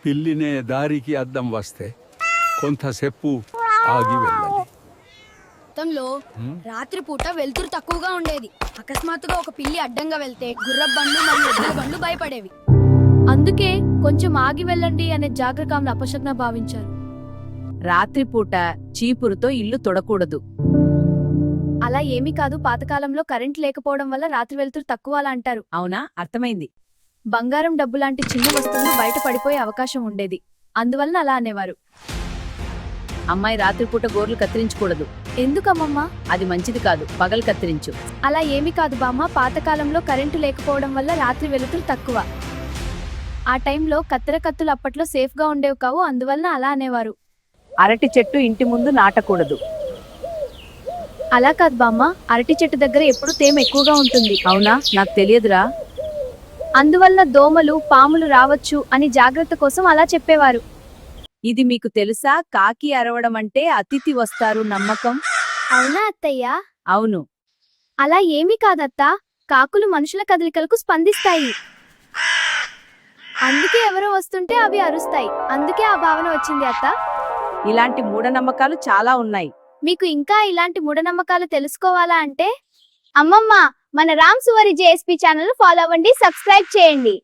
పిల్లినే దారికి అద్దం వస్తే కొంతసేపు ఆగి వెళ్ళాలి. గతంలో రాత్రిపూట వెలుతురు తక్కువగా ఉండేది. అకస్మాత్తుగా ఒక పిల్లి అడ్డంగా వెళ్తే గుర్రపు బండ్లు మరియు ఎద్దుల బండ్లు భయపడేవి. అందుకే కొంచెం ఆగి వెళ్ళండి అనే జాగ్రత్తలు అపశగ్న భావించారు. రాత్రిపూట చీపురుతో ఇల్లు తొడకూడదు. అలా ఏమీ కాదు, పాతకాలంలో కరెంట్ లేకపోవడం వల్ల రాత్రి వెలుతురు తక్కువ అలా అంటారు. అవునా, అర్థమైంది. బంగారం, డబ్బు లాంటి చిన్న వస్తువులు బయట పడిపోయే అవకాశం ఉండేది, అందువలన అలా అనేవారు. అమ్మాయి రాత్రిపూట గోర్లు కత్తిరించకూడదు. ఎందుకమ్మమ్మా? అది మంచిది కాదు, పగలు కత్తిరించు. అలా ఏమీ కాదు బామ్మ, పాతకాలంలో కరెంటు లేకపోవడం వల్ల రాత్రి వెలుతురు తక్కువ. ఆ టైంలో కత్తెరకత్తులు అప్పట్లో సేఫ్గా ఉండేవి కావు, అందువలన అలా అనేవారు. అరటి చెట్టు ఇంటి ముందు నాటకూడదు. అలా కాదు బామ్మ, అరటి చెట్టు దగ్గర ఎప్పుడు తేమ ఎక్కువగా ఉంటుంది. అవునా, నాకు తెలియదురా. అందువల్ల దోమలు, పాములు రావచ్చు అని జాగ్రత్త కోసం అలా చెప్పేవారు. ఇది మీకు తెలుసా? కాకి అరవడం అంటే అతిథి వస్తారు నమ్మకం. అవునా అత్తయ్య? అవును. అలా ఏమీ కాదత్తా, కాకులు మనుషుల కదలికలకు స్పందిస్తాయి. అందుకే ఎవరో వస్తుంటే అవి అరుస్తాయి, అందుకే ఆ భావన వచ్చింది అత్త. ఇలాంటి మూఢనమ్మకాలు చాలా ఉన్నాయి. మీకు ఇంకా ఇలాంటి మూఢనమ్మకాలు తెలుసుకోవాలా అంటే అమ్మమ్మ మన రామ్ సువరి జేఎస్పీ ఛానల్ ఫాలో అవ్వండి, సబ్స్క్రైబ్ చేయండి.